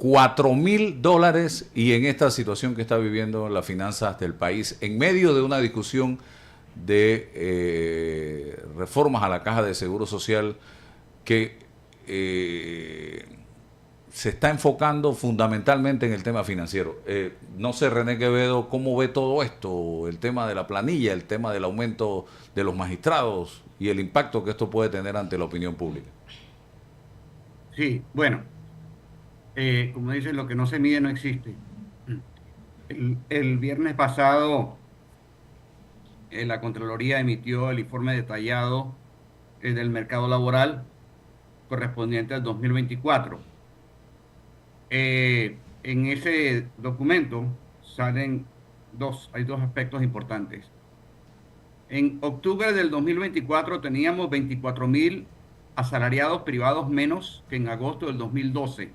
$4.000 y en esta situación que está viviendo las finanzas del país, en medio de una discusión de reformas a la Caja de Seguro Social que se está enfocando fundamentalmente en el tema financiero. No sé, René Quevedo, ¿cómo ve todo esto? El tema de la planilla, el tema del aumento de los magistrados y el impacto que esto puede tener ante la opinión pública. Sí, bueno, como dicen, lo que no se mide no existe. El viernes pasado, la Contraloría emitió el informe detallado del mercado laboral correspondiente al 2024. En ese documento hay dos aspectos importantes. En octubre del 2024 teníamos 24.000 asalariados privados menos que en agosto del 2012.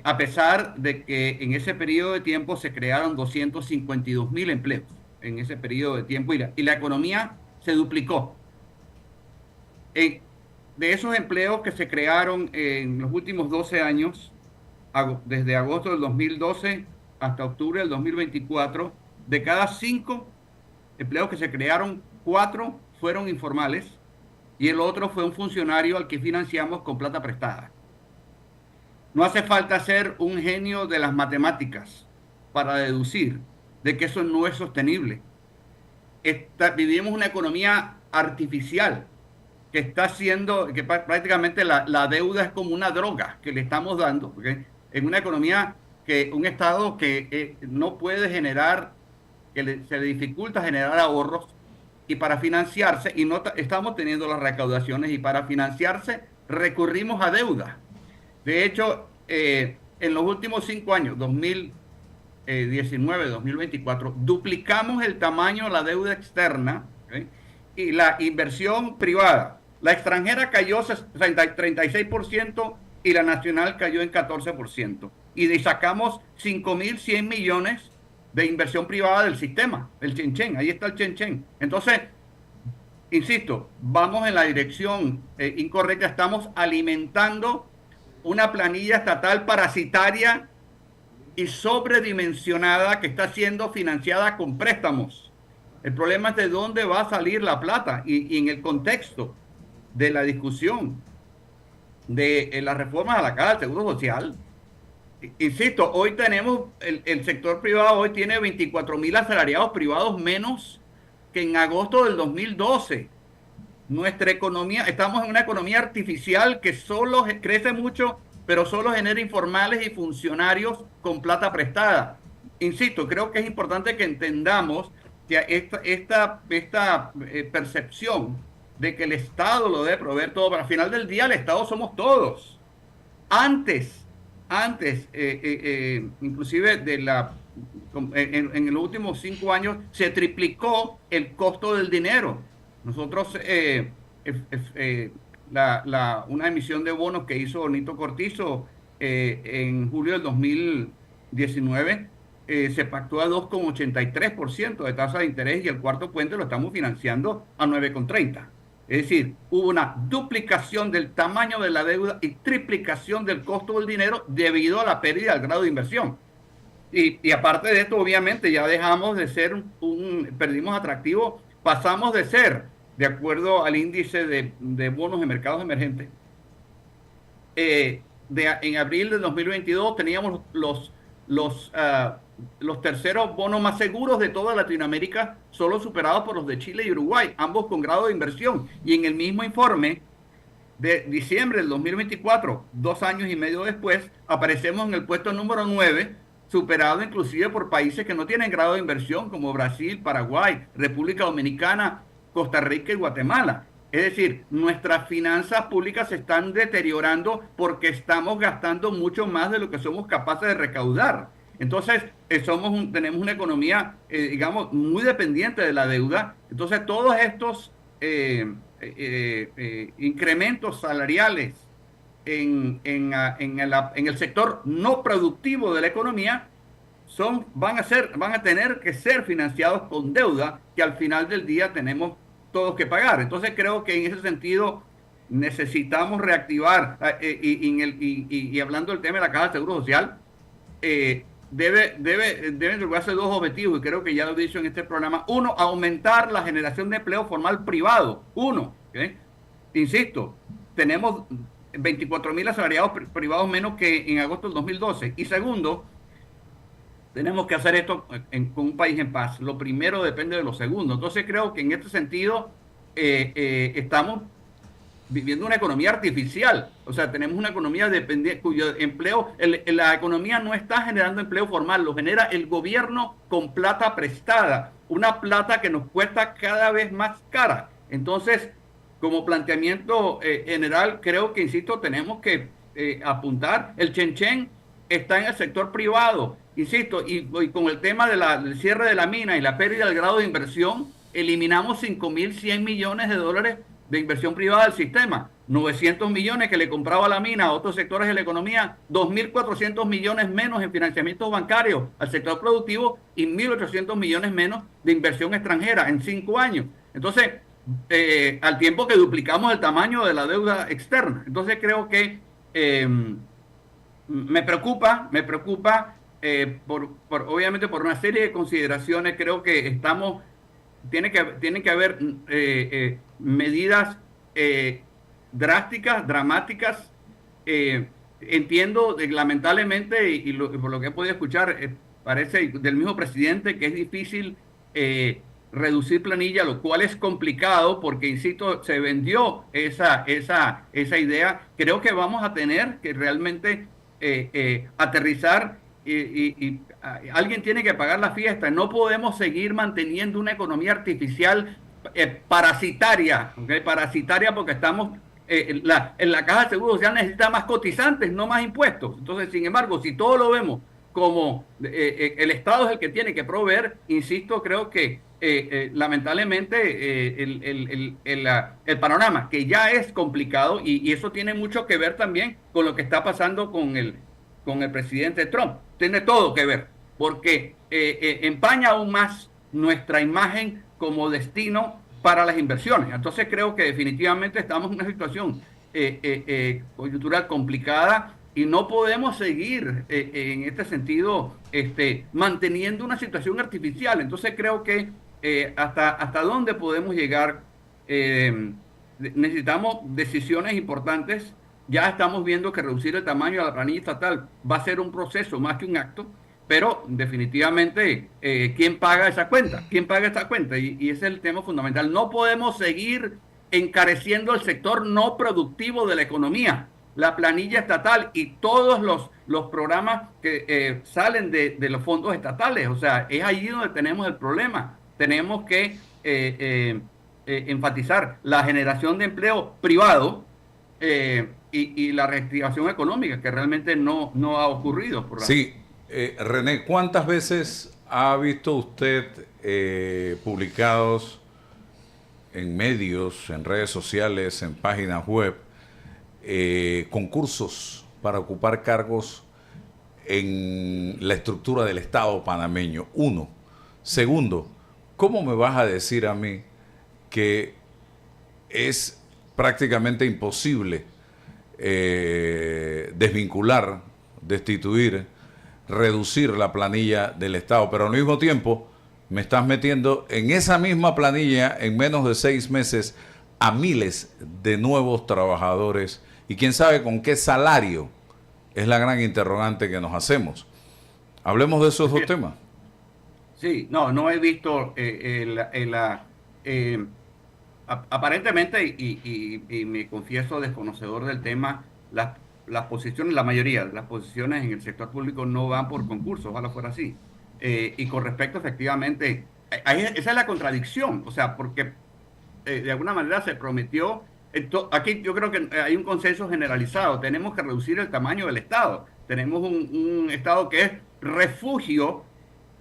A pesar de que en ese periodo de tiempo se crearon 252.000 empleos en ese periodo de tiempo y la economía se duplicó. Eh, de esos empleos que se crearon en los últimos 12 años, desde agosto del 2012 hasta octubre del 2024, de cada 5 empleos que se crearon, 4 fueron informales y el otro fue un funcionario al que financiamos con plata prestada. No hace falta ser un genio de las matemáticas para deducir de que eso no es sostenible. Vivimos una economía artificial que está haciendo, que prácticamente la deuda es como una droga que le estamos dando, ¿okay? En una economía un Estado que no puede generar, se le dificulta generar ahorros y para financiarse, y no estamos teniendo las recaudaciones, y para financiarse recurrimos a deuda. De hecho, en los últimos 5 años, 2019, 2024, duplicamos el tamaño de la deuda externa, ¿okay? Y la inversión privada. La extranjera cayó 36% y la nacional cayó en 14%. Y sacamos 5.100 millones de inversión privada del sistema, el Chenchen, ahí está el Chenchen. Entonces, insisto, vamos en la dirección incorrecta, estamos alimentando una planilla estatal parasitaria y sobredimensionada que está siendo financiada con préstamos. El problema es de dónde va a salir la plata y en el contexto de la discusión de las reformas a la Caja del Seguro Social. Insisto, hoy tenemos, el sector privado hoy tiene 24.000 asalariados privados menos que en agosto del 2012. Nuestra economía, estamos en una economía artificial que solo crece mucho, pero solo genera informales y funcionarios con plata prestada. Insisto, creo que es importante que entendamos que esta percepción de que el Estado lo debe proveer todo, pero al final del día el Estado somos todos. Antes, inclusive en los últimos 5 años se triplicó el costo del dinero. Nosotros, una emisión de bonos que hizo Nito Cortizo en julio del 2019, se pactó a 2,83% de tasa de interés y el cuarto puente lo estamos financiando a 9,30%. Es decir, hubo una duplicación del tamaño de la deuda y triplicación del costo del dinero debido a la pérdida del grado de inversión. Y aparte de esto, obviamente, ya dejamos de ser perdimos atractivo, pasamos de ser, de acuerdo al índice de bonos de mercados emergentes, en abril de 2022 teníamos los terceros bonos más seguros de toda Latinoamérica, solo superados por los de Chile y Uruguay, ambos con grado de inversión. Y en el mismo informe de diciembre del 2024, 2 años y medio después, aparecemos en el puesto número 9, superado inclusive por países que no tienen grado de inversión, como Brasil, Paraguay, República Dominicana, Costa Rica y Guatemala. Es decir, nuestras finanzas públicas se están deteriorando porque estamos gastando mucho más de lo que somos capaces de recaudar. Entonces, tenemos una economía, digamos, muy dependiente de la deuda. Entonces, todos estos incrementos salariales en el sector no productivo de la economía van a tener que ser financiados con deuda que al final del día tenemos todos que pagar. Entonces, creo que en ese sentido necesitamos reactivar, y hablando del tema de la Caja de Seguro Social, deben lograrse dos objetivos, y creo que ya lo he dicho en este programa. Uno, aumentar la generación de empleo formal privado. Uno, ¿okay? Insisto, tenemos 24.000 asalariados privados menos que en agosto del 2012. Y segundo, tenemos que hacer esto con un país en paz. Lo primero depende de lo segundo. Entonces creo que en este sentido estamos viviendo una economía artificial. O sea, tenemos una economía dependiente cuyo empleo, la economía no está generando empleo formal, lo genera el gobierno con plata prestada, una plata que nos cuesta cada vez más cara. Entonces, como planteamiento general, creo que, insisto, tenemos que apuntar. El Chenchen está en el sector privado, insisto, y con el tema del cierre de la mina y la pérdida del grado de inversión, eliminamos 5.100 millones de dólares de inversión privada del sistema, 900 millones que le compraba la mina a otros sectores de la economía, 2.400 millones menos en financiamientos bancarios al sector productivo y 1.800 millones menos de inversión extranjera en 5 años. Entonces, al tiempo que duplicamos el tamaño de la deuda externa. Entonces creo que me preocupa, obviamente por una serie de consideraciones. Creo que tiene que haber medidas drásticas, dramáticas. Entiendo, lamentablemente, y por lo que he podido escuchar, parece del mismo presidente que es difícil reducir planilla, lo cual es complicado porque, insisto, se vendió esa idea. Creo que vamos a tener que realmente aterrizar y alguien tiene que pagar la fiesta. No podemos seguir manteniendo una economía artificial parasitaria, ¿okay? Parasitaria porque estamos... en la Caja de Seguro Social necesita más cotizantes, no más impuestos. Entonces, sin embargo, si todo lo vemos como el Estado es el que tiene que proveer, insisto, creo que lamentablemente el panorama, que ya es complicado, y eso tiene mucho que ver también con lo que está pasando con el presidente Trump. Tiene todo que ver, porque empaña aún más nuestra imagen como destino para las inversiones. Entonces creo que definitivamente estamos en una situación coyuntural complicada y no podemos seguir en este sentido manteniendo una situación artificial. Entonces creo que hasta dónde podemos llegar. Necesitamos decisiones importantes. Ya estamos viendo que reducir el tamaño de la planilla estatal va a ser un proceso más que un acto, pero definitivamente, ¿quién paga esa cuenta? ¿Quién paga esa cuenta? Y ese es el tema fundamental. No podemos seguir encareciendo el sector no productivo de la economía. La planilla estatal y todos los programas que salen de los fondos estatales. O sea, es allí donde tenemos el problema. Tenemos que enfatizar la generación de empleo privado y la reactivación económica, que realmente no ha ocurrido. Sí, René, ¿cuántas veces ha visto usted publicados en medios, en redes sociales, en páginas web, concursos para ocupar cargos en la estructura del Estado panameño? Uno. Segundo, ¿cómo me vas a decir a mí que es prácticamente imposible desvincular, destituir, reducir la planilla del Estado, pero al mismo tiempo me estás metiendo en esa misma planilla en menos de 6 meses a miles de nuevos trabajadores y quién sabe con qué salario? Es la gran interrogante que nos hacemos. Hablemos de esos dos temas. Sí, no he visto aparentemente, y me confieso desconocedor del tema, las posiciones, la mayoría de las posiciones en el sector público no van por concursos, ojalá fuera así. Y con respecto, efectivamente, esa es la contradicción, o sea, porque de alguna manera se prometió, aquí yo creo que hay un consenso generalizado, tenemos que reducir el tamaño del Estado, tenemos un Estado que es refugio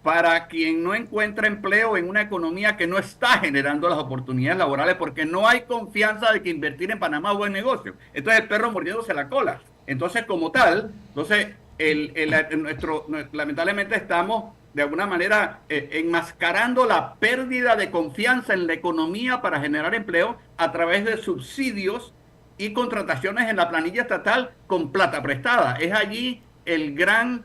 para quien no encuentra empleo en una economía que no está generando las oportunidades laborales porque no hay confianza de que invertir en Panamá es buen negocio. Entonces el perro mordiéndose la cola. Entonces, como tal, lamentablemente estamos de alguna manera enmascarando la pérdida de confianza en la economía para generar empleo a través de subsidios y contrataciones en la planilla estatal con plata prestada. Es allí la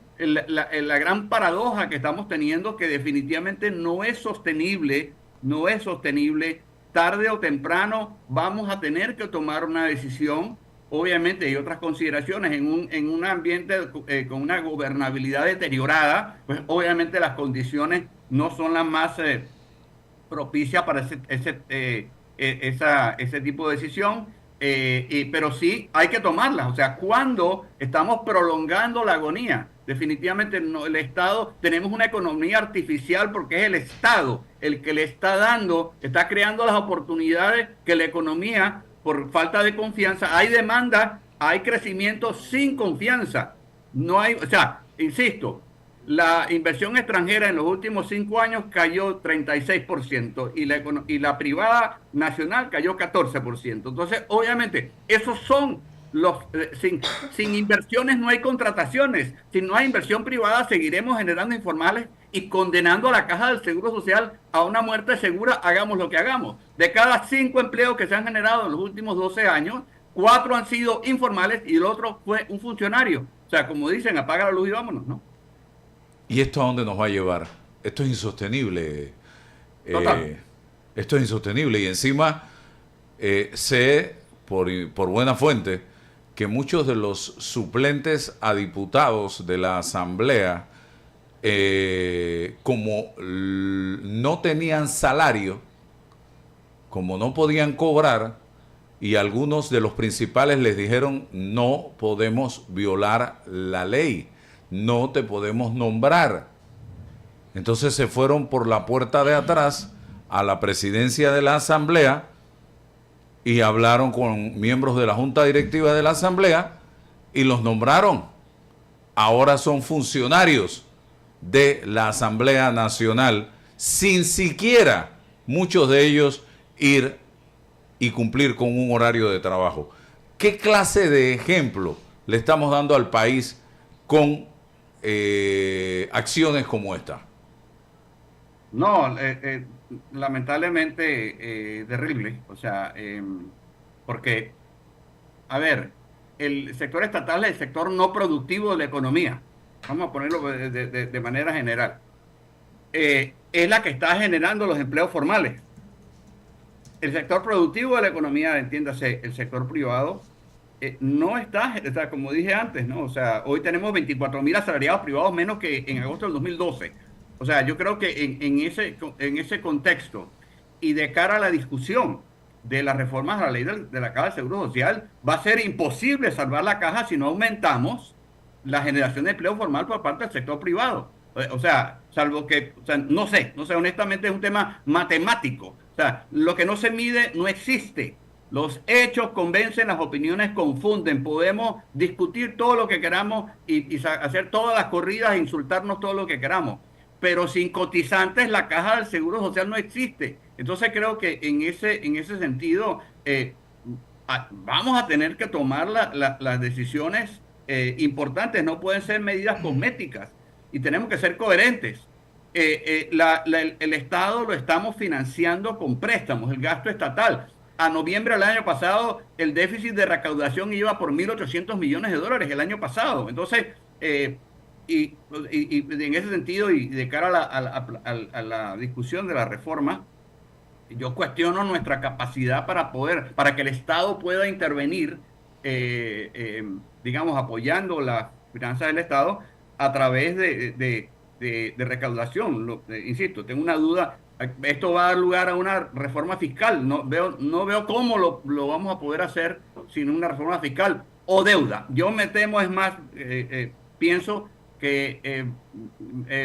gran paradoja que estamos teniendo, que definitivamente no es sostenible, no es sostenible. Tarde o temprano vamos a tener que tomar una decisión. Obviamente hay otras consideraciones en un ambiente con una gobernabilidad deteriorada, pues obviamente las condiciones no son las más propicias para ese tipo de decisión, pero sí hay que tomarlas. O sea, cuando estamos prolongando la agonía, definitivamente no, el Estado, tenemos una economía artificial porque es el Estado el que le está creando las oportunidades que la economía, por falta de confianza, hay demanda, hay crecimiento sin confianza. No hay, o sea, insisto, la inversión extranjera en los últimos 5 años cayó 36% y la privada nacional cayó 14%. Entonces, obviamente, esos son sin inversiones no hay contrataciones. Si no hay inversión privada, seguiremos generando informales y condenando a la Caja del Seguro Social a una muerte segura, hagamos lo que hagamos. De cada 5 empleos que se han generado en los últimos 12 años, 4 han sido informales y el otro fue un funcionario. O sea, como dicen, apaga la luz y vámonos, ¿no? ¿Y esto a dónde nos va a llevar? Esto es insostenible. Esto es insostenible. Y encima sé por buena fuente que muchos de los suplentes a diputados de la Asamblea, como no tenían salario, como no podían cobrar, y algunos de los principales les dijeron: no podemos violar la ley, no te podemos nombrar. Entonces se fueron por la puerta de atrás a la presidencia de la Asamblea y hablaron con miembros de la Junta Directiva de la Asamblea y los nombraron. Ahora son funcionarios de la Asamblea Nacional, sin siquiera muchos de ellos ir y cumplir con un horario de trabajo. ¿Qué clase de ejemplo le estamos dando al país con acciones como esta? No, lamentablemente terrible. O sea, porque, a ver, el sector estatal es el sector no productivo de la economía. Vamos a ponerlo de manera general. Es la que está generando los empleos formales. El sector productivo de la economía, entiéndase, el sector privado, no está, o sea, como dije antes, ¿no? O sea, hoy tenemos 24.000 asalariados privados menos que en agosto del 2012. O sea, yo creo que en ese contexto y de cara a la discusión de las reformas a la ley de la Caja del Seguro Social, va a ser imposible salvar la caja si no aumentamos la generación de empleo formal por parte del sector privado. O sea, salvo que, o sea, no sé, honestamente es un tema matemático. O sea, lo que no se mide no existe. Los hechos convencen, las opiniones confunden. Podemos discutir todo lo que queramos y hacer todas las corridas e insultarnos todo lo que queramos. Pero sin cotizantes la Caja del Seguro Social no existe. Entonces creo que en ese sentido vamos a tener que tomar las decisiones importantes. No pueden ser medidas cosméticas y tenemos que ser coherentes. El Estado lo estamos financiando con préstamos, el gasto estatal. A noviembre del año pasado, el déficit de recaudación iba por $1.800 millones el año pasado. Entonces, y en ese sentido, y de cara a la discusión de la reforma, yo cuestiono nuestra capacidad para que el Estado pueda intervenir, digamos, apoyando las finanzas del Estado a través de recaudación. Insisto, tengo una duda. Esto va a dar lugar a una reforma fiscal. No veo cómo lo vamos a poder hacer sin una reforma fiscal o deuda. Yo me temo, es más, pienso que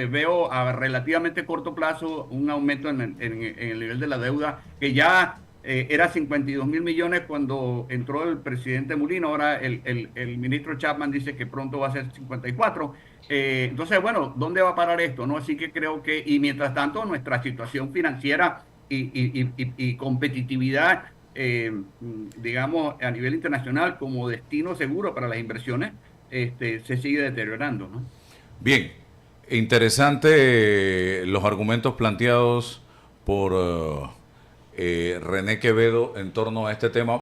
veo a relativamente corto plazo un aumento en el nivel de la deuda, que ya era 52.000 millones cuando entró el presidente Mulino. Ahora el ministro Chapman dice que pronto va a ser 54. Entonces, bueno, ¿dónde va a parar esto? ¿No? Así que creo que, y mientras tanto, nuestra situación financiera y competitividad, digamos, a nivel internacional como destino seguro para las inversiones, se sigue deteriorando, ¿no? Bien, interesante los argumentos planteados por René Quevedo en torno a este tema.